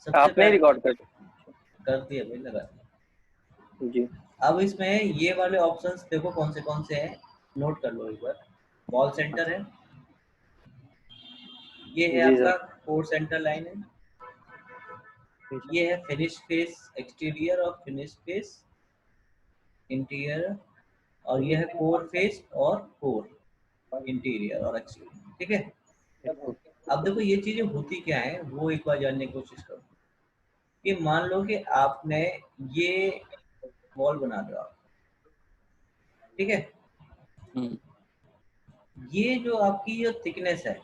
सबसे आपने पहले रिकॉर्ड कर दिया भाई, लगा दिया। जी। अब इसमें ये वाले ऑप्शंस देखो कौन से हैं, नोट कर लो एक बार। वॉल सेंटर है, ये है जी आपका सर। कोर सेंटर लाइन है, ये है फिनिश फेस एक्सटीरियर और फिनिश फेस इंटीरियर, और ये है कोर फेस और कोर इंटीरियर और एक्सटीरियर। ठीक है, अब देखो ये चीजें होती क्या है वो एक बार जानने की कोशिश करो। कि मान लो कि आपने ये वॉल बना दो आप, ठीक है, ये जो आपकी जो थिकनेस है,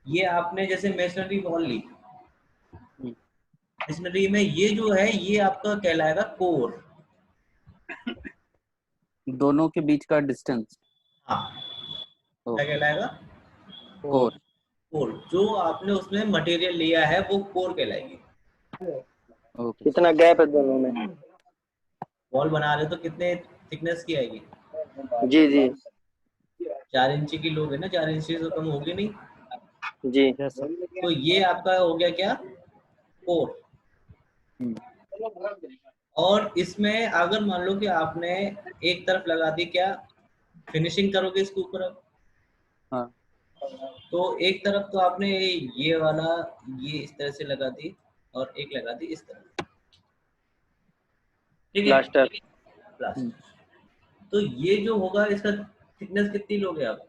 ये आपने जैसे मेसनरी वॉल ली, मेसनरी में ये जो है ये आपका कहलाएगा कोर। दोनों के बीच का डिस्टेंस। हाँ, क्या कहलाएगा? कोर। कोर। जो आपने उसमें मटेरियल लिया है वो कोर कहलाएगी। कितना गैप है दोनों में? वॉल बना रहे हो तो कितने थिकनेस की आएगी? जी जी 4 इंची की लोगे ना, 4 इंची से कम होगी नहीं। जी। तो ये आपका हो गया क्या? कोर। और इसमें अगर मान लो कि आपने एक तरफ लगा दी, क्या फिनिशिंग करोगे इसके ऊपर अब? हाँ। तो एक तरफ तो आपने ये वाला ये इस तरह से लगा दी और एक लगा दी इस तरह, ठीक है, प्लास्टर। प्लास्टर। तो ये जो होगा इसका थिकनेस कितनी लोगे आप?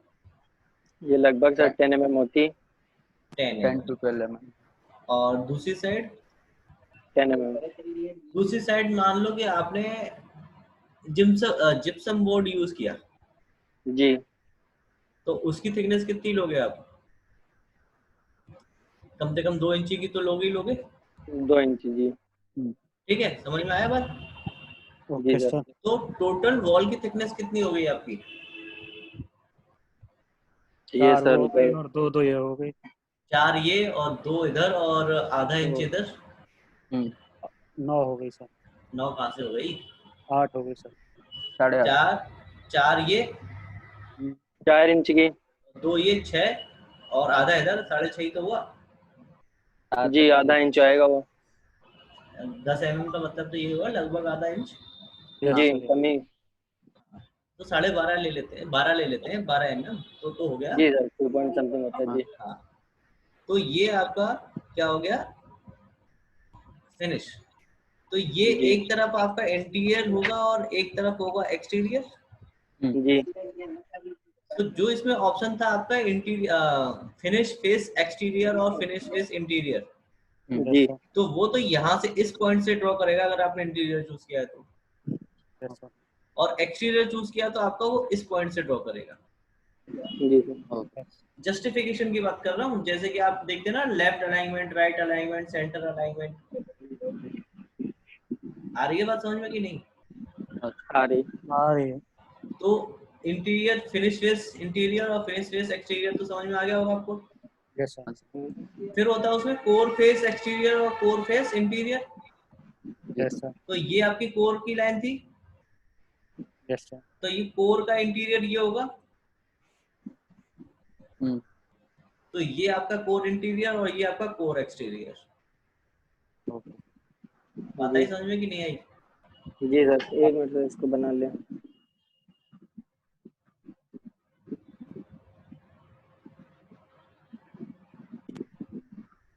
ये लगभग सर 10 mm होती। 10 10 mm। to 12 mm। और दूसरी साइड? 10 mm। दूसरी साइड मान लो कि आपने जिप्सम बोर्ड यूज किया, जी। तो उसकी थिकनेस कितनी लोगे आप? कम से कम 2 इंची की तो लोगे ही लोगे। 2 इंच जी। ठीक है, समझ में आया बात? जी सर। तो टोटल वॉल की थिकनेस कितनी हो गई आपकी? ये सर और दो ये हो गई। 4 ये और 2 इधर और आधा इंच इधर। 9 हो गई सर। 9 कहाँ से हो गई? 8 हो गई सर। 4 4 ये 4 इंच की। 2 ये 6 और आधा इधर 6.5 तो हुआ। जी आधा इंच आएगा वो। 10 mm का मतलब तो ये हुआ लगभग आधा इंच। जी कमी। तो 12.5 ले लेते हैं, 12 ले लेते हैं, 12 mm तो हो गया। जी सर 2 पॉइंट समथिंग होता है जी। हाँ, तो ये आपका क्या हो गया? फिनिश। तो ये जी एक तरफ आपका इंटीरियर होगा और एक तरफ होगा एक्सटीरियर। जी तो जो इसमें ऑप्शन था आपका इंटीरियर, फिनिश फेस एक्सटीरियर और फिनिश फेस इंटीरियर, जी तो वो तो यहाँ से इस पॉइंट से ड्रॉ करेगा अगर आपने इंटीरियर चूज किया है तो, और एक्सटीरियर चूज किया तो आपका वो इस पॉइंट से ड्रॉ करेगा। जी सर। जस्टिफिकेशन की बात कर रहा हूँ, जैसे कि आप देखते हैं ना, left alignment, right alignment, centre alignment. आ रही है बात समझ में कि नहीं? आ रही। तो इंटीरियर फिनिश फेस इंटीरियर और फिनिश फेस एक्सटीरियर तो समझ में आ गया होगा आपको। Yes sir. फिर होता है उसमें कोर फेस एक्सटीरियर और core face interior. Yes sir. तो ये आपकी कोर की लाइन थी। Yes sir. तो ये कोर का इंटीरियर ये होगा। तो ये आपका कोर इंटीरियर और ये आपका कोर एक्सटीरियर। बात आई समझ में कि नहीं आई? जी सर 1 मिनट में इसको बना लें।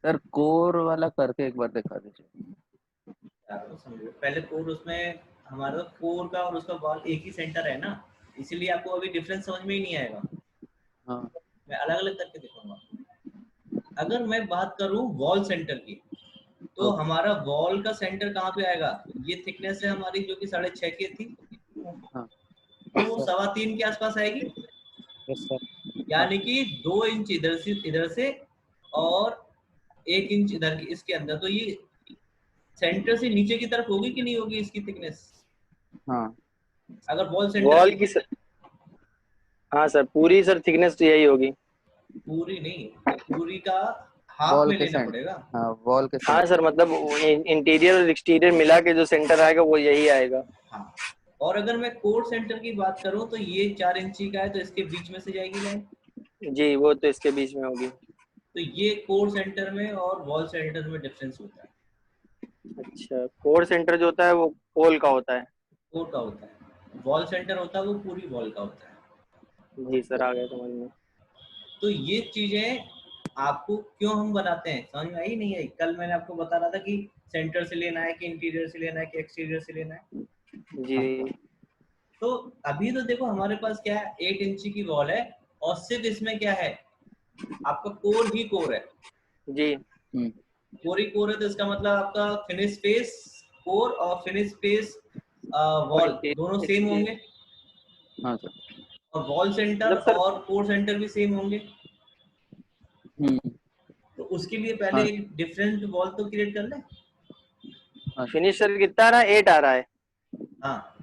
सर कोर वाला करके एक बार दिखा दीजिए। पहले कोर, उसमें हमारा कोर का और उसका वॉल एक ही सेंटर है ना, इसीलिए आपको अभी डिफरेंस समझ में ही नहीं आएगा। हाँ। मैं अलग अलग करके दिखाऊंगा। अगर मैं बात करूं वॉल सेंटर की, तो हमारा वॉल का सेंटर कहाँ पे आएगा? ये थिकनेस है हमारी जो कि 6.5 की थी, तो वो 3.25 के आसपास आएगी। Yes sir. यानी कि 2 इंच इधर से और 1 इंच इधर की इसके अंदर, तो ये सेंटर से नीचे की तरफ होगी कि नहीं होगी इसकी थिकनेस? हाँ। अगर वॉल सेंटर वॉल की हाँ सर पूरी सर थिकनेस तो यही होगी। पूरी नहीं, पूरी का हाफ में लेना पड़ेगा। हाँ वॉल के हाँ सर मतलब इंटीरियर और एक्सटीरियर मिला के जो सेंटर आएगा वो यही आएगा। हाँ, और अगर मैं कोर सेंटर की बात करूं तो ये 4 इंची का है, तो इसके बीच में से जाएगी लाइन। जी वो तो इसके बीच में होगी। तो ये कोर सेंटर में और वॉल सेंटर में डिफरेंस होता है। अच्छा, कोर सेंटर जो होता है वो पोल का होता है। कोर का होता है, वॉल सेंटर होता है वो पूरी वॉल का होता है। जी सर, आ गया समझ में। तो ये चीजें आपको क्यों हम बनाते हैं समझ में आई नहीं आई? कल मैंने आपको बता रहा था कि सेंटर से लेना है कि इंटीरियर से लेना है कि एक्सटीरियर से लेना है। जी तो अभी तो देखो हमारे पास क्या है, 8 इंची की वॉल है और सिर्फ इसमें क्या है, आपका कोर ही कोर है। जी कोर ही कोर है, तो इसका मतलब आपका फिनिश फेस कोर और फिनिश फेस वॉल दोनों सेम होंगे, हाँ सर। और वॉल सेंटर मतलब सर, और कोर सेंटर भी सेम होंगे। हम्म। तो उसके लिए पहले हाँ एक डिफरेंट वॉल तो क्रिएट कर ले। फिनिश सर कितना आ रहा है? 8 आ रहा है। हाँ,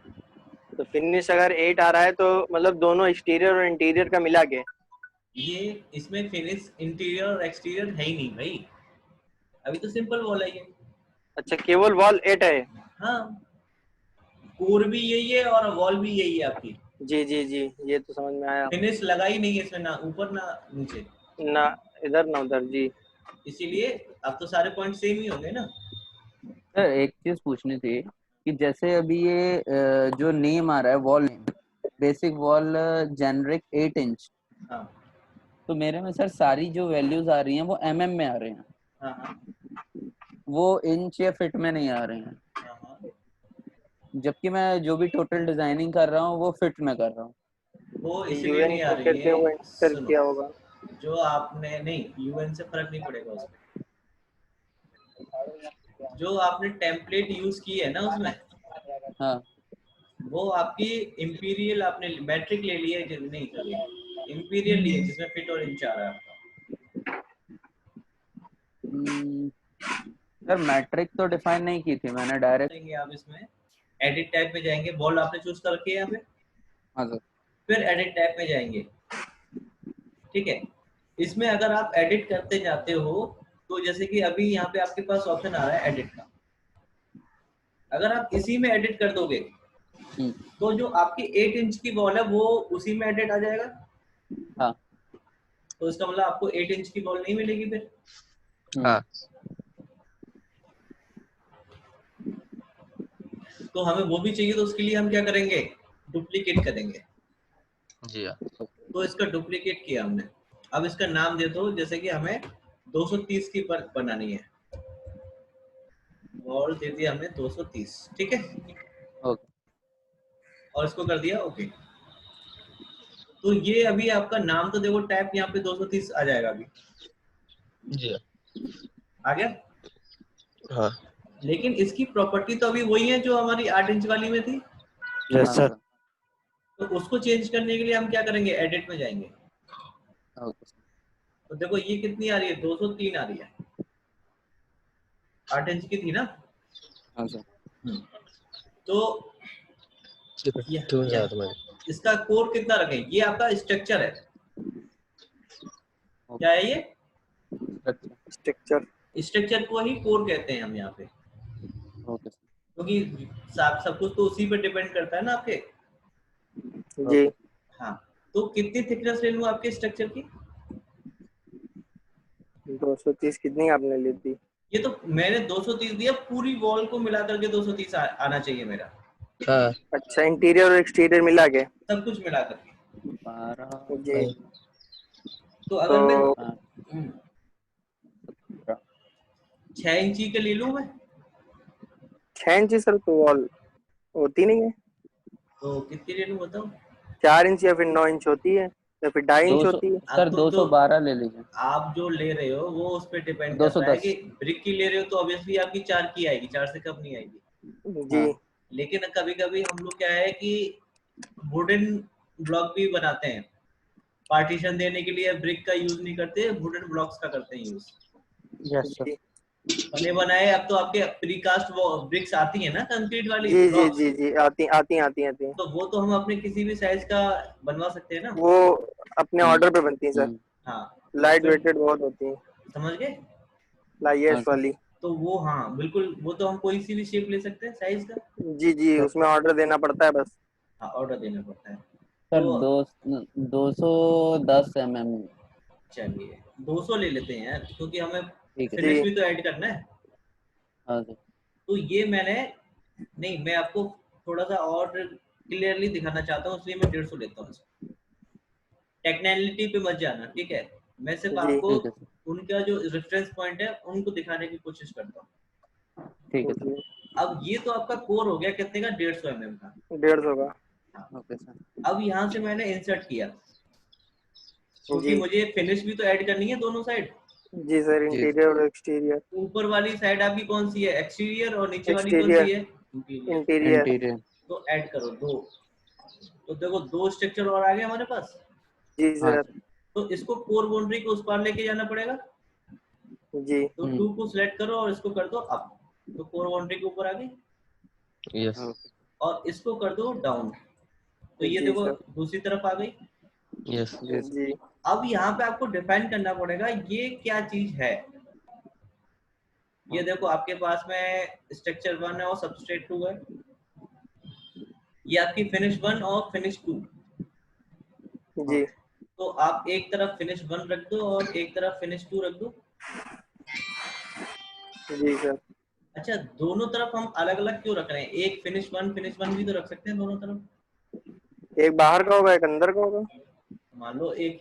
तो फिनिश अगर 8 आ रहा है तो मतलब दोनों एक्सटीरियर और इंटीरियर का मिला के। ये इसमें फिनिश इंटीरियर और एक्सटीरियर है ही नहीं भाई, अभी तो सिंपल वॉल है ये। अच्छा, केवल वॉल 8 है। हाँ, कोर भी यही है और वॉल भी यही है आपकी। जी जी जी, ये तो समझ में आया। फिनिश लगा ही नहीं है इसमें, ना ऊपर ना नीचे, ना इधर ना उधर। जी इसीलिए अब तो सारे पॉइंट सेम ही होंगे ना। सर एक चीज पूछनी थी कि जैसे अभी ये जो नेम आ रहा है wall name, basic wall generic 8 inch, हाँ तो मेरे में सर सारी जो वैल्यूज आ रही हैं वो में आ रहे हैं, हाँ हाँ वो इंच या फिट में नहीं आ रहे हैं, हाँ हाँ। जबकि मैं जो भी टोटल डिजाइनिंग कर रहा हूँ वो फिट में कर रहा हूँ। वो इसलिए यूएन नहीं आ को रही करके है, वो एंटर सुनो, किया होगा। जो आपने नहीं, यूएन से फर्क नहीं पड़ेगा उसमें, जो आपने टेम्पलेट यूज की है ना उसमें, हाँ। वो आपकी इंपीरियल आपने मैट्रिक ले लिया है, नहीं सॉरी इंपीरियल ली है जिसमें फिट और इंच आ रहा है आपका। सर मैट्रिक तो डिफाइन नहीं की थी मैंने, डायरेक्ट। जाएंगे आप इसमें एडिट टैब में जाएंगे, बॉल आपने चूज कर रखी है यहाँ पे, हाँ सर। फिर एडिट टैब में जाएंगे, ठीक है। इसमें अगर आप एडिट करते जाते हो, तो जैसे कि अभी यहाँ पे आपके पास ऑप्शन आ रहा है एडिट का, अगर आप इसी में एडिट कर दोगे तो जो आपकी 8 इंच की बॉल है वो उसी में एडिट आ जाएगा। हाँ। तो इसका मतलब आपको 8 इंच की बॉल नहीं मिलेगी फिर। हाँ। तो हमें वो भी चाहिए, तो उसके लिए हम क्या करेंगे, डुप्लीकेट करेंगे। जी हाँ। तो इसका डुप्लीकेट किया हमने, अब इसका नाम दे दो, जैसे कि हमें 230 की पर बनानी है, बॉल दे दिया हमने 230, ठीक है, ओके। और और इसको कर दिया ओके। तो ये अभी आपका नाम तो देखो, टैप यहाँ पे 230 आ जाएगा अभी। जी आ गया। हाँ। लेकिन इसकी प्रॉपर्टी तो अभी वही है जो हमारी 8 इंच वाली में थी। Yes sir. तो उसको चेंज करने के लिए हम क्या करेंगे, एडिट में जाएंगे। ओके। तो देखो ये कितनी आ रही है, 203 आ रही है, 8 इंच की थी ना। हाँ सर। तो इसका कोड कितना रखें, ये आपका स्ट्रक्चर है, क्या है ये, स्ट्रक्चर। स्ट्रक्चर को ही कोर कहते हैं हम यहाँ पे, ओके। क्योंकि सब कुछ तो उसी पे डिपेंड करता है ना आपके। जी हाँ, तो कितनी थिकनेस ले लूँ आपके स्ट्रक्चर की? 230 कितनी आपने ली थी? ये तो मैंने 230 दिया, पूरी वॉल को मिला करके 230 आना चाहिए मेरा। हाँ। अच्छा, इंटीरियर और एक्सटीरियर मिला के? सब कुछ मिला करके। 12 जी। तो तो अगर मैं 17 6 इंची का ले लूँ मैं, 6 इंच सर तो वॉल होती नहीं है। तो कितनी ले लूँ बताओ? 4 इंच या फिर 9 इंच होती है या फिर 2.5 इंच 200 होती है। सर, तो 212 ले लीजिए। आप जो ले रहे हो वो उस पर डिपेंड करता है 210। कि ब्रिक की ले रहे हो तो ऑब्वियसली आपकी 4 की आएगी, 4 से कम नहीं आएगी। जी हाँ। लेकिन कभी कभी हम लोग क्या है कि वुडन ब्लॉक भी बनाते हैं, पार्टीशन देने के लिए ब्रिक का यूज नहीं करते, वुडन ब्लॉक्स का करते हैं यूज। Yes sir. जी बने बनाए अब तो आपके प्रीकास्ट वो ब्रिक्स आती है ना, कंक्रीट वाली जी जी ब्लॉक्स, जी जी, आती आती आती आती है। तो वो तो हम अपने किसी भी साइज का बनवा सकते हैं ना। वो अपने ऑर्डर पे बनती है सर। हाँ, तो लाइट फिर वेटेड बहुत होती है, समझ गए। हाँ लाइएस सर। वाली। तो वो हाँ बिल्कुल, वो तो हम कोई सी भी शेप ले सकते हैं साइज का। जी जी, उसमें ऑर्डर देना पड़ता है बस। हाँ, ऑर्डर देना पड़ता है। सर तो 210 mm। चलिए, 200 ले लेते हैं यार, क्योंकि हमें ठीक है। फिनिश जी। भी तो ऐड करना है। हाँ सर। तो ये मैंने, नहीं मैं आपको थोड़ा सा और क्लियरली दिखाना चाहता हूँ, इसलिए मैं 150 लेता हूँ। टेक्निकलिटी पे मत जाना, ठीक है। मैं सिर्फ जी। आपको ठीक है सर। उनका जो रेफरेंस पॉइंट है उनको दिखाने की कोशिश करता हूँ। ठीक है सर। जी। अब ये तो आपका कोर हो गया कितने का, 150 mm का। 150 का। हाँ। Okay sir. अब यहाँ से मैंने इंसर्ट किया, क्योंकि जी। मुझे फिनिश भी तो ऐड करनी है दोनों साइड। जी सर, जी इंटीरियर और एक्सटीरियर। ऊपर वाली साइड आपकी कौन सी है, एक्सटीरियर, और नीचे वाली कौन सी एक्सटीरियर, है, इंटीरियर। इंटीरियर। इंटीरियर। तो ऐड करो दो, तो देखो दो स्ट्रक्चर और आ गए हमारे पास। जी हाँ सर। सर। तो इसको कोर बाउंड्री को उस पार लेके जाना पड़ेगा। जी। तो 2 को सिलेक्ट करो और इसको कर दो अप, तो कोर बाउंड्री के ऊपर आ गई। यस। ओके। और इसको कर दो डाउन, तो ये जी देखो सर। दूसरी तरफ आ गई। यस। जी सर। जी। अब यहाँ पे आपको डिफाइन करना पड़ेगा ये क्या चीज है। ये देखो आपके पास में स्ट्रक्चर 1 है और सबस्ट्रेट 2 है। ये आपकी फिनिश 1 और फिनिश 2। जी। तो आप एक तरफ फिनिश 1 रख दो और एक तरफ फिनिश 2 रख दो। जी सर। अच्छा, दोनों तरफ हम अलग अलग क्यों रख रहे हैं, एक फिनिश 1 भी तो रख सकते हैं दोनों तरफ। एक बाहर का होगा, एक अंदर का होगा। मान लो एक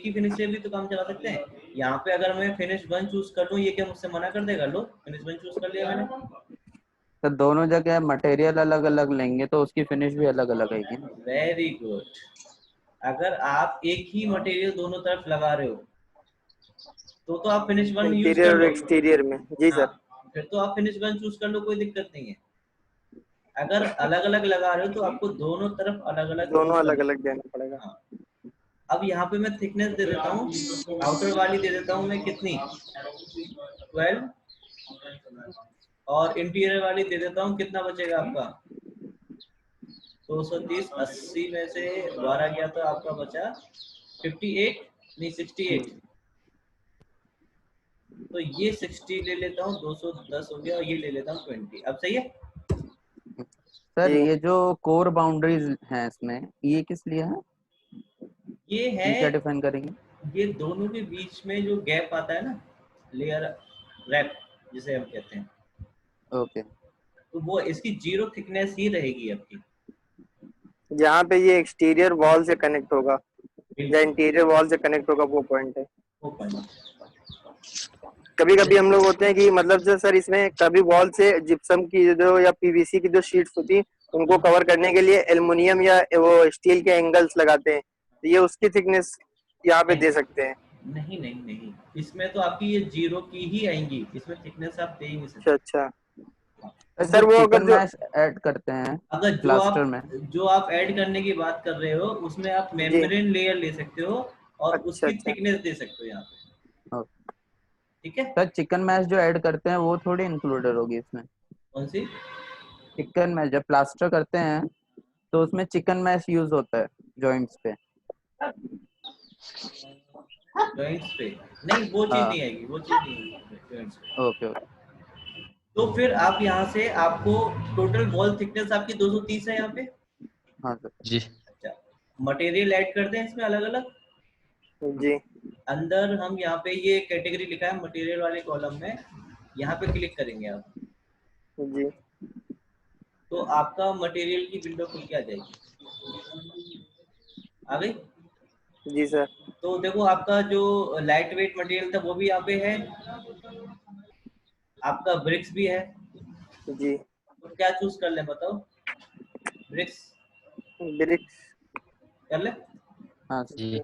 ही फिनिश से भी तो काम चला सकते हैं। यहाँ पे अगर मैं फिनिश 1 चूज कर लूँ, ये क्या मुझसे मना कर देगा। लो फिनिश 1 चूज कर लिया मैंने। तो दोनों जगह मटेरियल अलग अलग लेंगे तो उसकी फिनिश भी अलग अलग आएगी ना। Very good. अगर आप एक ही मटेरियल दोनों तरफ लगा रहे हो तो आप फिनिश 1 यूज इंटीरियर कर और लो। एक्सटीरियर में। जी हाँ, सर। फिर तो आप फिनिश 1 चूज कर लो, कोई दिक्कत नहीं है। अगर अलग अलग लगा रहे हो तो आपको दोनों तरफ अलग अलग दोनों चूज अलग करना। अलग देना पड़ेगा। हाँ। अब यहाँ पे मैं थिकनेस दे देता हूँ, आउटर वाली दे देता हूँ मैं कितनी, 12। और इंटीरियर वाली दे देता हूँ, कितना बचेगा आपका, 230। 80 में से 12 गया तो आपका बचा 58, नहीं 68। तो ये 60 ले लेता हूँ, 210 हो गया, और ये ले लेता हूँ 20। अब सही है। सर जी। ये जो कोर बाउंड्रीज हैं इसमें ये किस लिए है, ये ये क्या है, डिफाइन करेंगे। ये दोनों के बीच में जो गैप आता है ना, लेयर रैप जिसे हम कहते हैं, ओके। तो वो इसकी 0 थिकनेस ही रहेगी आपकी। जहाँ पे ये एक्सटीरियर वॉल से कनेक्ट होगा या बिल्कुल, इंटीरियर वॉल से कनेक्ट होगा, वो पॉइंट है। वो पॉइंट। कभी कभी हम लोग होते हैं कि मतलब जो सर इसमें कभी वॉल से जिप्सम की जो या पीवीसी की जो शीट्स होती उनको कवर करने के लिए एल्युमिनियम या वो स्टील के एंगल्स लगाते हैं, तो ये उसकी थिकनेस यहाँ पे दे सकते हैं। नहीं नहीं नहीं, इसमें तो आपकी ये 0 की ही आएंगी, इसमें थिकनेस आप दे ही नहीं अच्छा सकते। अच्छा। सर जो सर वो चिकन अगर जो मैश ऐड करते हैं अगर प्लास्टर में। जो आप ऐड करने की बात कर रहे हो उसमें आप जी। मेम्ब्रेन लेयर ले सकते हो और अच्छा उसकी अच्छा। थिकनेस दे सकते हो यहाँ पे। ओके। ठीक है। सर चिकन मैश जो ऐड करते हैं वो थोड़ी इंक्लूडेड होगी इसमें। कौन सी, चिकन मैश जब प्लास्टर करते हैं तो उसमें चिकन मैश यूज होता है जॉइंट्स पे। जॉइंट्स पे नहीं, वो चीज हाँ। नहीं आएगी, वो चीज नहीं आएगी जॉइंट्स पे। Okay okay. तो फिर आप यहाँ से आपको टोटल वॉल थिकनेस आपकी 230 है यहाँ पे। हाँ सर। जी। अच्छा, मटेरियल ऐड करते हैं इसमें अलग अलग। जी। अंदर हम यहाँ पे ये कैटेगरी लिखा है मटेरियल वाले कॉलम में, यहाँ पे क्लिक करेंगे आप, जी। तो आपका मटेरियल की विंडो खुल के आ जाएगी। आ गई। जी सर। तो देखो आपका जो लाइट वेट मटेरियल था वो भी यहाँ पे है, आपका ब्रिक्स भी है। जी। तो क्या चूज कर ले बताओ, ब्रिक्स ब्रिक्स। कर ले। हाँ सर। जी।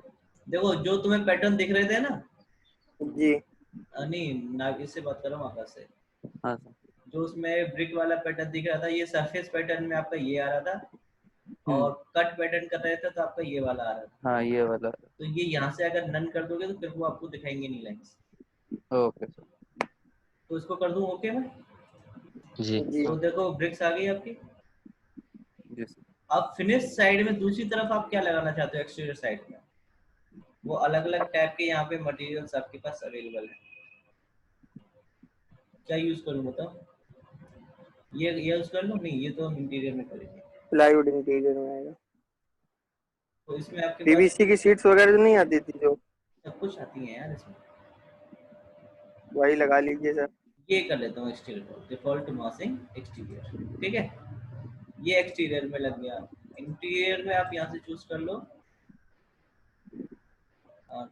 देखो जो तुम्हें पैटर्न दिख रहे थे ना, जी। नहीं ना, इससे बात कर रहा हूँ आकाश से। हाँ सर। जो उसमें ब्रिक वाला पैटर्न दिख रहा था, ये सरफेस पैटर्न में आपका ये आ रहा था, और कट पैटर्न कर रहे थे तो आपका ये वाला आ रहा था। हाँ ये वाला। तो ये यहाँ से अगर नन कर दोगे तो फिर वो आपको दिखाएंगे नहीं लाइन्स। Okay sir. तो इसको कर दूं ओके में। जी। जी। तो देखो ब्रिक्स आ गई आपकी। जी सर। अब फिनिश साइड में दूसरी तरफ आप क्या लगाना चाहते हो, एक्सटीरियर साइड में, वो अलग अलग टाइप के यहाँ पे मटेरियल्स आपके पास अवेलेबल है। क्या यूज करूँ बताओ, ये यूज कर लो, नहीं ये तो हम इंटीरियर में करेंगे। प्लाईवुड इंटीरियर में आएगा। तो इसमें आपके पास पीवीसी की शीट्स वगैरह तो नहीं आती थी जो। सब कुछ आती है यार इसमें। वही लगा लीजिए सर। ये कर लेता हूँ एक्सटीरियर, डिफॉल्ट मासिंग एक्सटीरियर, ठीक है। ये एक्सटीरियर में लग गया। इंटीरियर में आप यहाँ से चूज कर लो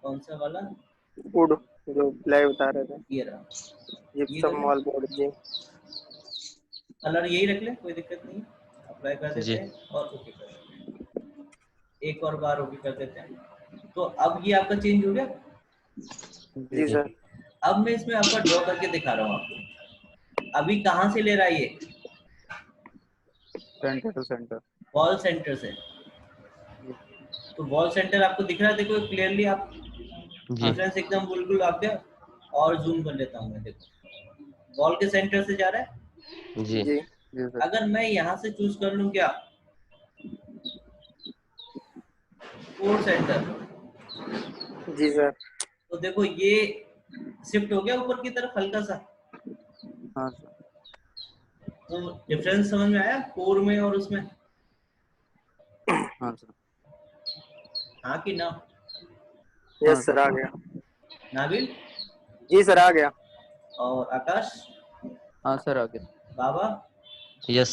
कौन सा वाला, वुड जो प्लाई बता रहे थे, ये रहा। ये जिप्सम कर वॉल बोर्ड जी। कलर यही रख ले, कोई दिक्कत नहीं। अप्लाई कर देते जी हैं और ओके कर देते हैं। एक और बार ओके कर देते हैं। तो अब ये आपका चेंज हो गया। जी सर। अब मैं इसमें आपका ड्रॉ करके दिखा रहा हूँ आपको। अभी कहाँ से ले रहा है ये, centre to centre. Wall centre से। तो वॉल सेंटर आपको दिख रहा है, देखो क्लियरली। आप जी डिफरेंस एकदम बिल्कुल आप गया। और जूम कर लेता हूँ मैं, देखो वॉल के सेंटर से जा रहा है। जी जी जी सर। अगर मैं यहाँ से चूज कर लूँ क्या, कोर सेंटर, जी सर। तो देखो ये शिफ्ट हो गया ऊपर की तरफ हल्का सा। हाँ सर। तो डिफरेंस समझ में आया कोर में और उसमें, हाँ सर। हाँ कि ना। हाँ यस सर, आ सर। गया। नाबिल जी सर, आ गया। और आकाश, हाँ सर, आगे। बाबा, यस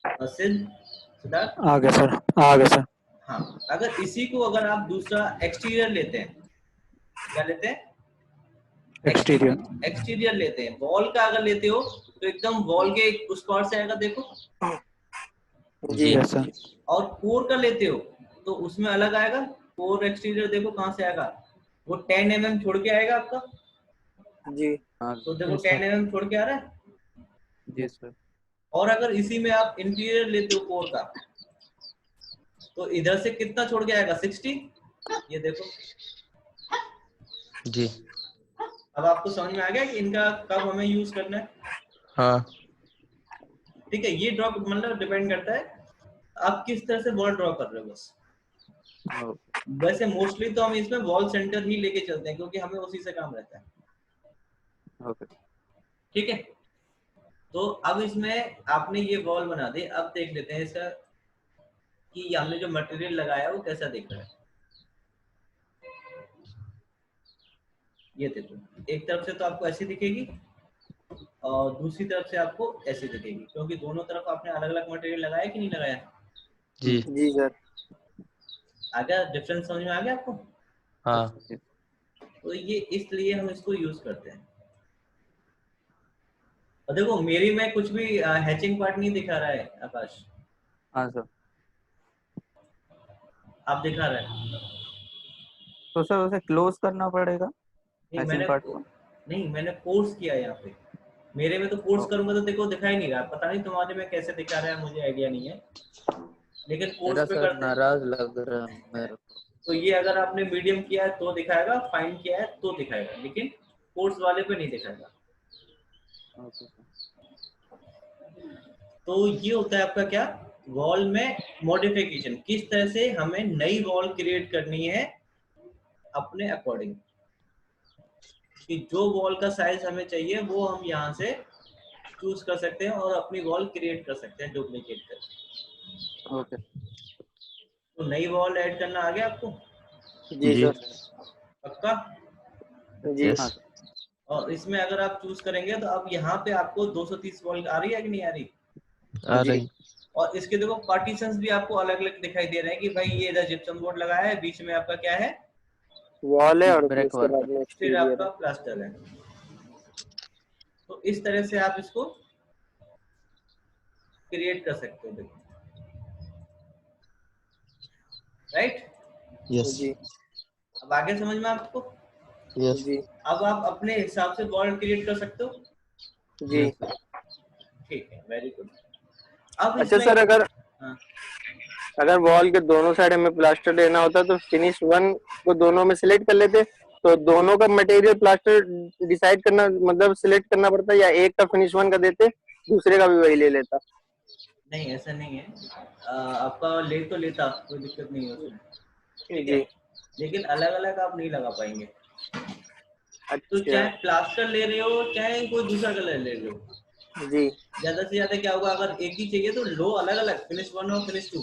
सिद्ध, सिद्धार्थ। आ गया सर, आ गया सर। हाँ, अगर इसी को अगर आप दूसरा एक्सटीरियर लेते हैं, क्या लेते हैं, एक्सटीरियर। एक्सटीरियर लेते हैं, वॉल का अगर लेते हो तो एकदम वॉल के उस पार से आएगा, देखो। जी यस सर। और कोर का लेते हो तो उसमें अलग आएगा। कोर एक्सटीरियर देखो कहाँ से आएगा, वो 10 mm छोड़ के आएगा आपका। जी हाँ तो देखो यस 10 सर। mm छोड़ के आ रहा है। जी सर। और अगर इसी में आप इंटीरियर लेते हो कोर का, तो इधर से कितना छोड़ के आएगा, 60। ये देखो, जी अब आपको समझ में आ गया कि इनका कब हमें यूज करना है। हाँ ठीक है, ये ड्रॉ मतलब डिपेंड करता है आप किस तरह से वॉल ड्रॉ कर रहे हो बस। वैसे मोस्टली तो हम इसमें वॉल सेंटर ही लेके चलते हैं, क्योंकि हमें उसी से काम रहता है। ओके। ठीक है, तो अब इसमें आपने ये वॉल बना दी। अब देख लेते हैं इसका कि हमने जो मटेरियल लगाया वो कैसा दिख रहा है। ये देखो, एक तरफ से तो आपको ऐसी दिखेगी और दूसरी तरफ से आपको ऐसी दिखेगी, क्योंकि दोनों तरफ आपने अलग अलग मटेरियल लगाया कि नहीं लगाया। जी जी सर। आ गया डिफरेंस, समझ में आ गया आपको। हाँ तो ये इसलिए हम इसको यूज करते हैं। और देखो मेरी में कुछ भी हैचिंग पार्ट नहीं दिखा रहा है आकाश, हाँ सर। आप दिखा रहा है। तो सर उसे क्लोज करना पड़ेगा नहीं हैचिंग पार्ट को। नहीं मैंने कोर्स किया है यहाँ पे। मेरे में तो कोर्स ओ, करूंगा तो देखो दिखाई नहीं रहा, पता नहीं तुम्हारे में कैसे दिखा रहा है, मुझे आइडिया नहीं है। लेकिन कोर्स मेरा पे सर करते हैं नाराज लग रहा है मेरे को। तो ये अगर आपने मीडियम किया है तो दिखाएगा, फाइन किया है तो दिखाएगा, लेकिन कोर्स वाले पे नहीं दिखाएगा। Okay sir. तो ये होता है आपका क्या, वॉल में मॉडिफिकेशन, किस तरह से हमें नई वॉल क्रिएट करनी है अपने अकॉर्डिंग, कि जो वॉल का साइज हमें चाहिए वो हम यहाँ से चूज कर सकते हैं और अपनी वॉल क्रिएट कर सकते हैं डुप्लीकेट करके। ओके। तो नई वॉल ऐड करना आ गया आपको, जी जी सर। पक्का। जी हाँ यस सर। और इसमें अगर आप चूज करेंगे तो अब यहाँ पे आपको 230 वॉल आ रही है कि नहीं आ रही। आ जी रही और इसके देखो पार्टीशंस भी आपको अलग अलग दिखाई दे रहे हैं कि भाई ये इधर जिप्सम बोर्ड लगाया है, बीच में आपका क्या है, वॉल है, और फिर ब्रेक उसके वर्क। बाद में फिर एक्सटीरियर आपका है। प्लास्टर है। तो इस तरह से आप इसको क्रिएट कर सकते हो, देखो, राइट। यस जी अब आगे समझ में आपको। यस जी अब आप अपने हिसाब से वॉल क्रिएट कर सकते हो। जी। Yes sir. ठीक है, वेरी गुड। अब अच्छा इसमें सर, अगर हाँ, अगर वॉल के दोनों साइड हमें प्लास्टर देना होता तो फिनिश वन को दोनों में सिलेक्ट कर लेते, तो दोनों का मटेरियल प्लास्टर डिसाइड करना मतलब सिलेक्ट करना पड़ता, या एक का फिनिश वन का देते, दूसरे का भी वही ले लेता। नहीं ऐसा नहीं है। आपका ले तो लेता, कोई दिक्कत नहीं है उसमें। ठीक है, जी। लेकिन अलग अलग आप नहीं लगा पाएंगे। तो अच्छा। चाहे प्लास्टर ले रहे हो चाहे कोई दूसरा कलर ले रहे हो, जी ज्यादा से ज्यादा क्या होगा, अगर एक ही चाहिए तो लो अलग अलग, फिनिश वन और फिनिश टू।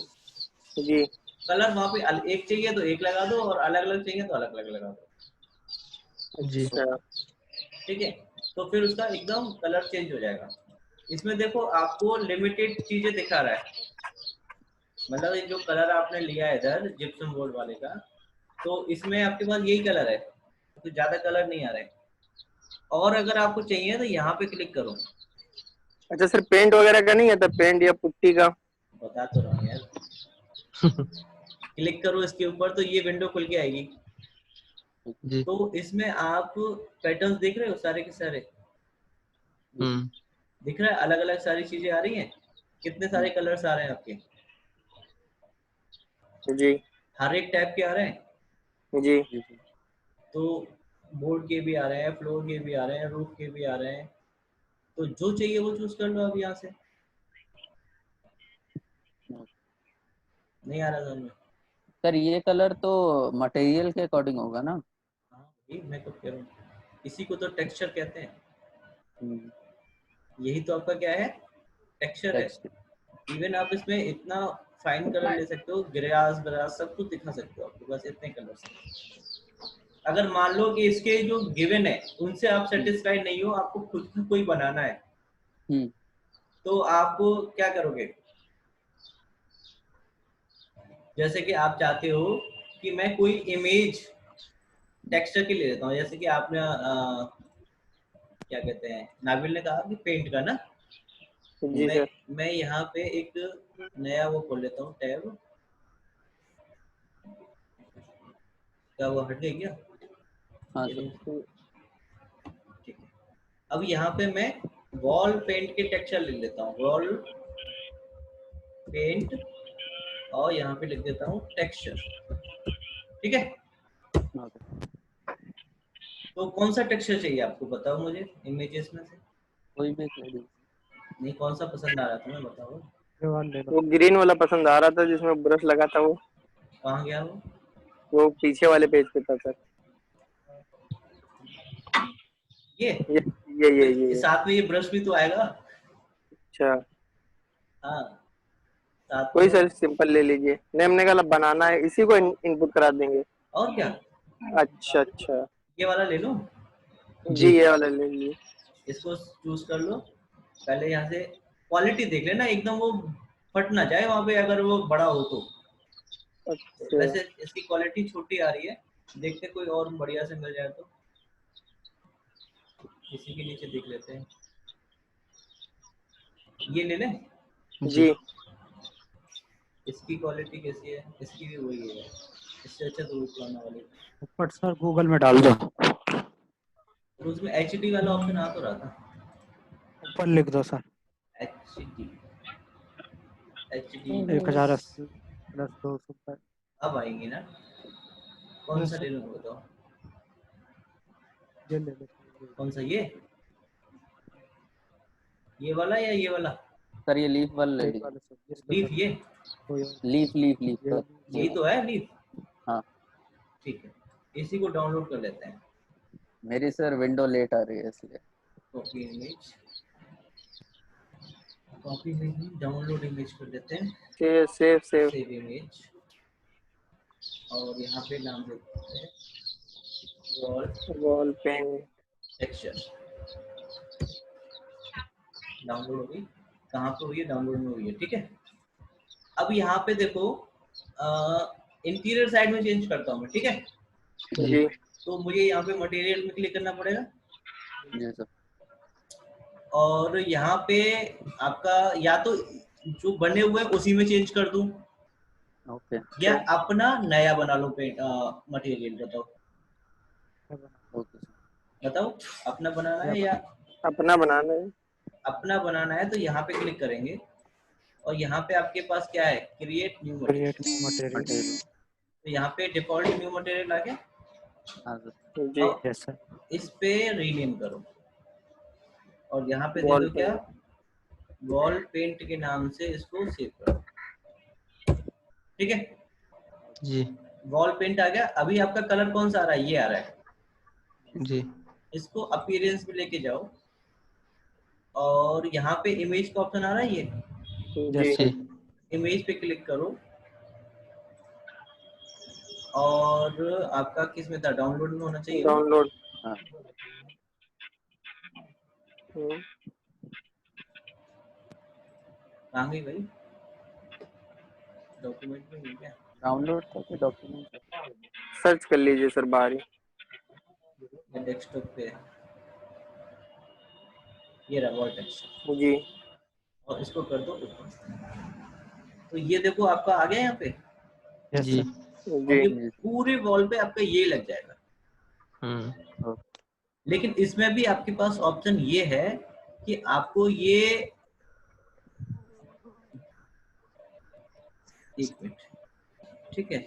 जी। कलर वहां पे एक चाहिए तो एक लगा दो और अलग अलग चाहिए तो अलग अलग लगा दो। जी अच्छा। ठीक है, तो फिर उसका एकदम कलर चेंज हो जाएगा। इसमें देखो आपको लिमिटेड चीजें दिखा रहा है, मतलब ये जो कलर आपने लिया है इधर जिप्सम बोर्ड वाले का, तो इसमें आपके पास यही कलर है, तो ज्यादा कलर नहीं आ रहा है। और अगर आपको चाहिए तो यहाँ पे क्लिक करो। अच्छा सर, पेंट वगैरह का नहीं है, तो पेंट या पुट्टी का? बता तो रहा हूँ यार। क्लिक करो इसके ऊपर तो ये विंडो खुल के आएगी। जी। तो इसमें आप पैटर्न्स देख रहे हो सारे के सारे, दिख रहा है, अलग अलग सारी चीजें आ रही हैं, कितने सारे कलर्स आ रहे हैं आपके, जी हर एक टाइप के आ रहे हैं। जी। तो बोर्ड के भी आ रहे हैं, फ्लोर के भी आ रहे हैं, रूफ के भी आ रहे हैं, तो जो चाहिए वो चूज कर लो अब यहाँ से। नहीं आ रहा समझ? सर ये कलर तो मटेरियल के अकॉर्डिंग होगा ना? हाँ वही मैं तो कह रहा हूँ, इसी को तो टेक्सचर कहते हैं। यही तो आपका क्या है, टेक्सचर है। टेक्स्ट। इवन आप इसमें इतना फाइन कलर ले सकते हो, ग्रास ग्रास सब कुछ दिखा सकते हो, आपके पास इतने कलर्स हैं। अगर मान लो कि इसके जो गिवन है उनसे आप सेटिस्फाइड नहीं हो, आपको खुद का कोई बनाना है, तो आप क्या करोगे? जैसे कि आप चाहते हो कि मैं कोई इमेज टेक्सचर की ले लेता हूँ, जैसे कि आपने क्या कहते हैं, नाबिल ने कहा कि पेंट का ना, जी सर। मैं यहाँ पे एक नया वो खोल लेता हूँ टैब। क्या वो हट गई क्या? हाँ ये सर। देखो, ठीक है। अब यहाँ पे मैं वॉल पेंट के टेक्सचर ले लेता हूँ, वॉल पेंट, और यहाँ पे लिख देता हूँ टेक्सचर, ठीक है। तो कौन सा टेक्सचर चाहिए आपको, बताओ मुझे इमेजेस में से। कोई भी कर दीजिए। नहीं, कौन सा पसंद आ रहा था मैं बताओ। वो ग्रीन वाला पसंद आ रहा था जिसमें ब्रश लगा था, वो कहाँ गया वो? वो पीछे वाले पेज पे था सर। ये ये तो ये साथ में ये ब्रश भी तो आएगा। अच्छा, हाँ साथ कोई में। सर सिंपल ले लीजिए। नहीं, हमने कहा बनाना है, इसी को इनपुट करा देंगे। और क्या, अच्छा अच्छा। ये वाला ले लो, जी, जी। ये वाला ले लीजिए। इसको चूज कर लो। पहले यहाँ से क्वालिटी देख लेना, एकदम वो फट ना जाए वहां पे अगर वो बड़ा हो तो। अच्छा वैसे इसकी क्वालिटी छोटी आ रही है, देखते कोई और बढ़िया से मिल जाए तो। इसी के नीचे देख लेते हैं, ये ले लें। जी। जी। इसकी क्वालिटी कैसी है? इसकी भी वही है, इससे अच्छा तो पुराना वाली। ऊपर सर गूगल में डाल दो, तो उसमें HD वाला ऑप्शन आ तो रहा था, ऊपर लिख दो सर। HD, HD। 1080+200 अब आएंगी ना, कौन सा ले लूँ बताओ? ये ले लो। कौन सा, ये वाला या ये वाला? सर ये लीफ वाला ले लीजिए। लीफ, ये लीफ लीफ लीफ सर। यही तो है लीफ। हाँ। ठीक है, इसी को डाउनलोड कर लेते हैं। मेरी सर विंडो लेट आ रही है इसलिए। कॉपी इमेज, कॉपी इमेज नहीं, डाउनलोड इमेज कर देते हैं। Save save save. Save image, और यहाँ पे नाम देते हैं wall wall pen. Texture. Download होगी, कहाँ पे हुई है? डाउनलोड में हुई है, ठीक है। अब यहाँ पे देखो, इंटीरियर साइड में चेंज करता हूँ मैं, ठीक है। जी तो मुझे यहाँ पे मटेरियल में क्लिक करना पड़ेगा, जी सर। और यहाँ पे आपका या तो जो बने हुए हैं उसी में चेंज कर दूं, ओके। या अपना नया बना लो पेंट मटेरियल। बताओ ओके सर। बताओ, अपना बनाना है या अपना बनाना है। अपना बनाना है, तो यहाँ पे क्लिक करेंगे, और यहाँ पे आपके पास क्या है, क्रिएट न्यू मटेरियल। मटेरियल। तो यहाँ पे डिफॉल्ट न्यू मटेरियल आ गया, हाँ सर। जी। और यस सर। इस पे रीनेम करो, और यहाँ पे दे वॉल दो क्या, वॉल पेंट के नाम से इसको सेव करो, ठीक है। जी। वॉल पेंट आ गया। अभी आपका कलर कौन सा आ रहा है? ये आ रहा है। जी। इसको अपीयरेंस में लेके जाओ, और यहाँ पे इमेज का ऑप्शन आ रहा है, ये जी जी। इमेज पे क्लिक करो, और आपका किस में था, डाउनलोड में होना चाहिए वो। डाउनलोड। हाँ। कहाँ गई भाई? डॉक्यूमेंट में है क्या? डाउनलोड था कि डॉक्यूमेंट? सर्च कर लीजिए सर बाहर ही। ये डेस्कटॉप पे है। ये रहा वर्टेक्स, जी और इसको कर दो ऊपर। तो ये देखो आपका आ गया यहाँ पे, यस जी सर। और ये जी पूरे वॉल पे आपका ये लग जाएगा। हम्म लेकिन इसमें भी आपके पास ऑप्शन ये है कि आपको ये, एक मिनट, ठीक है,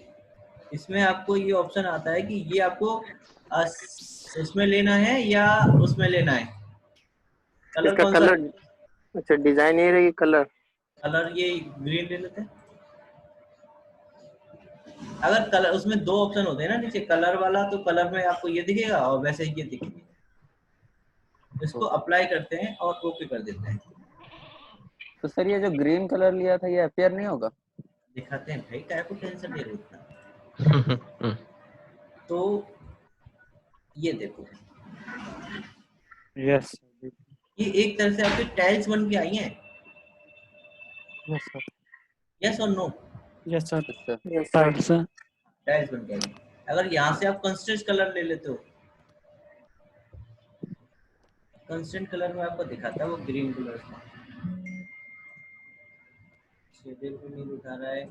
इसमें आपको ये ऑप्शन आता है कि ये आपको उसमें लेना है या उसमें लेना है, कलर इसका कौन सा? कलर, अच्छा डिजाइन ये रहेगी कलर। कलर ये ग्रीन ले लेते हैं। अगर कलर, उसमें दो ऑप्शन होते हैं ना नीचे, कलर वाला, तो कलर में आपको ये दिखेगा और वैसे ये दिखेगा। इसको अप्लाई करते हैं और ओके कर देते हैं। तो सर ये जो ग्रीन कलर लिया था ये अपियर नहीं होगा? दिखाते हैं भाई, क्या को टेंशन ले रहे हो इतना। हम्म तो ये देखो, यस ये एक तरह से आपकी टाइल्स बन के आई हैं। Yes sir. यस और नो? Yes sir. अच्छा yes sir. Tight sir. Tiles बन के आई हैं। अगर यहाँ से आप कंस्ट्रेंट कलर ले लेते हो, कंस्ट्रेंट कलर में आपको दिखाता है वो ग्रीन कलर का, शेडेड भी नहीं दिखा रहा है।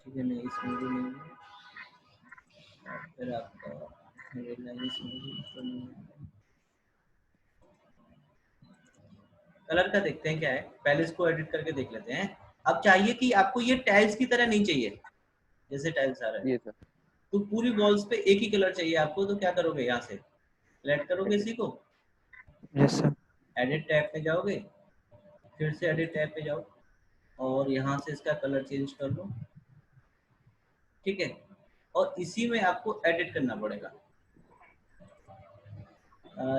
ठीक है, नहीं इसमें भी नहीं है। और फिर आपका रेड लाइन इसमें भी तो नहीं है। कलर का देखते हैं क्या है, पहले इसको एडिट करके देख लेते हैं। अब चाहिए कि आपको ये टाइल्स की तरह नहीं चाहिए जैसे टाइल्स आ रहा है, ये सर तो पूरी वॉल्स पे एक ही कलर चाहिए आपको, तो क्या करोगे, यहाँ से सिलेक्ट करोगे इसी को, यस सर। एडिट टैब पे जाओगे, फिर से एडिट टैब पे जाओ और यहाँ से इसका कलर चेंज कर लो, ठीक है। और इसी में आपको एडिट करना पड़ेगा।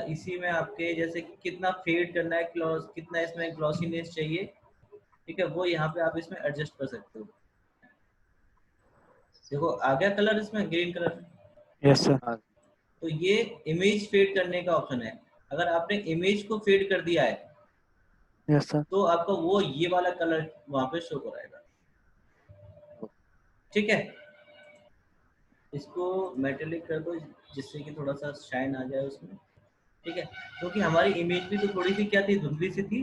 इसी में आपके जैसे कितना फेड करना है, क्लॉस कितना इसमें ग्लॉसीनेस चाहिए, ठीक है, वो यहाँ पे आप इसमें एडजस्ट कर सकते हो। देखो आ गया कलर इसमें ग्रीन कलर। Yes sir. तो ये इमेज फेड करने का ऑप्शन है। अगर आपने इमेज को फेड कर दिया है यस सर। तो आपका वो ये वाला कलर वहां पे शो कराएगा, ठीक है। इसको मेटेलिक कर दो जिससे कि थोड़ा सा शाइन आ जाए उसमें, ठीक है, क्योंकि हमारी इमेज भी तो थोड़ी सी क्या थी, धुंधली सी थी।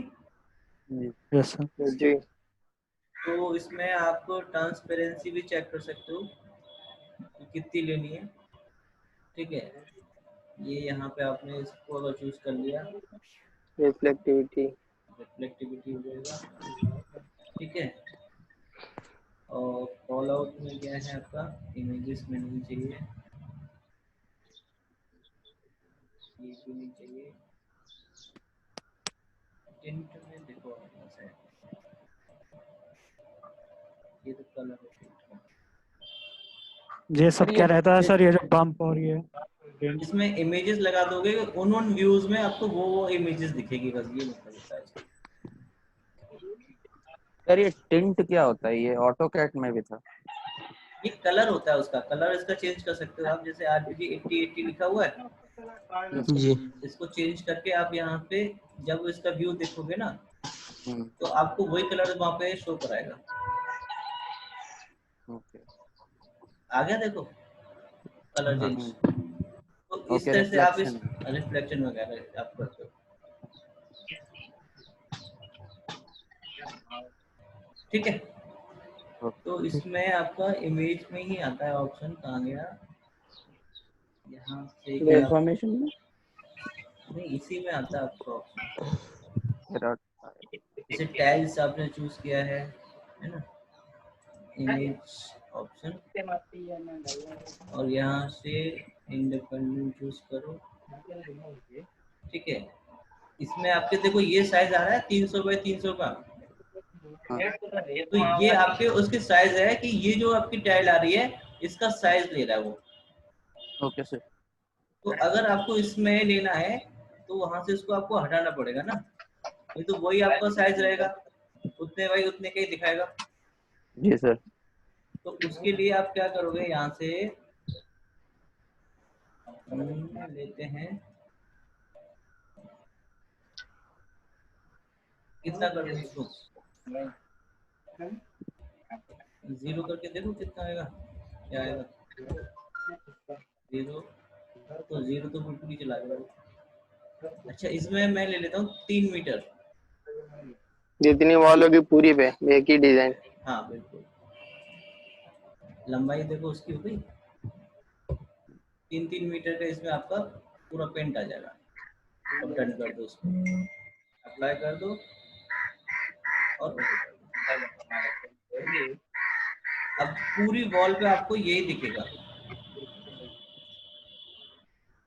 Yes sir. जी तो इसमें आप ट्रांसपेरेंसी भी चेक कर सकते हो कि कितनी लेनी है, ठीक है। ये यहाँ पे आपने इसको अगर चूज कर लिया, रिफ्लेक्टिविटी, रिफ्लेक्टिविटी हो जाएगा, ठीक है। और कॉल आउट में क्या है आपका, इमेजेस में नहीं चाहिए, ये भी नहीं चाहिए, टिंट में देखो अपना से, ये तो कलर है टिंट का। ये सब क्या रहता है सर, ये जो बम्प और ये इसमें इमेजेस लगा दोगे, उन व्यूज में आपको वो इमेजेस दिखेगी, बस ये मतलब होता है इसका। सर ये टिंट क्या होता है? ये ऑटोकैड में भी था। ये कलर होता है, उसका कलर इसका चेंज कर सकते हो आप, जैसे आरपीजी 8080 लिखा हुआ है, जी इसको चेंज करके आप यहाँ पे जब इसका व्यू देखोगे ना, तो आपको वही कलर वहाँ पे शो कराएगा। ओके आ गया देखो कलर चेंज। तो इस ओके तरह से आप इस रिफ्लेक्शन रिफ्लेक्शन वगैरह आप करते हो, ठीक है। तो इसमें आपका इमेज में ही आता है ऑप्शन, कहाँ गया, यहाँ से क्या, इन्फॉर्मेशन में नहीं इसी में आता है आपका ऑप्शन। फिर जैसे टाइल्स आपने चूज किया है ना, इमेज ऑप्शन, और यहाँ से इंडिपेंडेंट चूज करो, ठीक है। इसमें आपके देखो ये साइज आ रहा है 300 बाई 300 का, तो ये आपके उसके साइज है कि ये जो आपकी टाइल आ रही है इसका साइज ले रहा है वो। ओके सर तो अगर आपको इसमें लेना है तो वहां से इसको आपको हटाना पड़ेगा ना, नहीं तो वही आपका साइज रहेगा। उतने भाई उतने का ही दिखाएगा। जी सर। तो उसके लिए आप क्या करोगे, यहाँ से लेते हैं, कितना कर दो इसको, 0 करके देखो कितना आएगा, क्या आएगा 0, तो 0 तो बिल्कुल ही चला गया। अच्छा इसमें मैं ले लेता हूँ 3 मीटर। जितनी वॉल होगी पूरी पे एक ही डिजाइन। हाँ बिल्कुल, लंबाई देखो उसकी हो गई 3-3 मीटर का, इसमें आपका पूरा पेंट आ जाएगा। अब डन कर दो उसको, अप्लाई कर दो और ओके कर दो। अब पूरी वॉल पे आपको यही दिखेगा।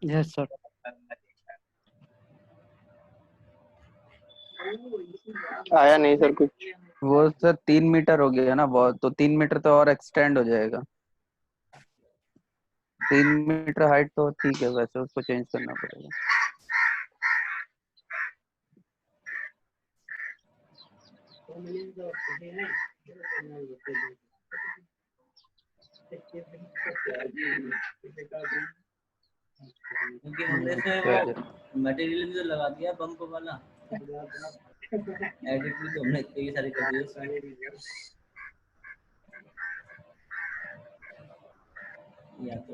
Yes sir. आया नहीं सर कुछ। वो सर 3 मीटर हो गया ना बहुत, तो 3 मीटर तो और एक्सटेंड हो जाएगा। 3 मीटर हाइट तो ठीक है, वैसे उसको चेंज करना पड़ेगा। क्योंकि हमने इसमें क्या वो मटेरियल भी तो लगा दिया बम्प वाला, एडिट भी तो हमने कई सारे कर दिए इसमें। या तो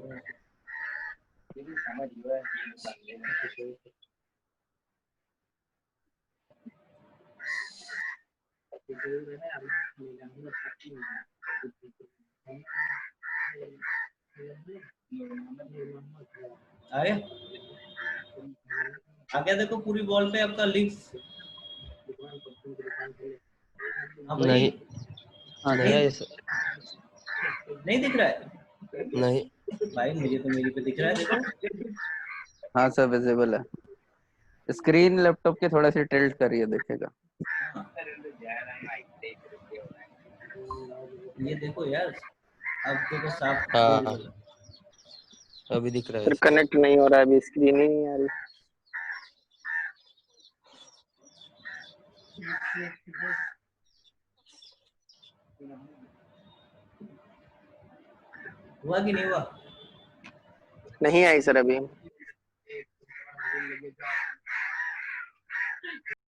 आ गया, आ गया देखो पूरी वॉल पे आपका लिंक्स। हाँ भाई, नहीं हाँ नहीं सर। है सर, नहीं दिख रहा है नहीं। भाई, मुझे तो मेरी पे दिख रहा है देखो। हाँ सर विजिबल है। स्क्रीन लैपटॉप के थोड़ा सी टिल्ट करिए, देखेगा। हाँ ये देखो यार, अब देखो साफ हाँ visible है। अभी दिख रहा है सर सर। कनेक्ट नहीं हो रहा है, अभी स्क्रीन ही नहीं आ रही। हुआ कि नहीं हुआ? नहीं आई सर अभी।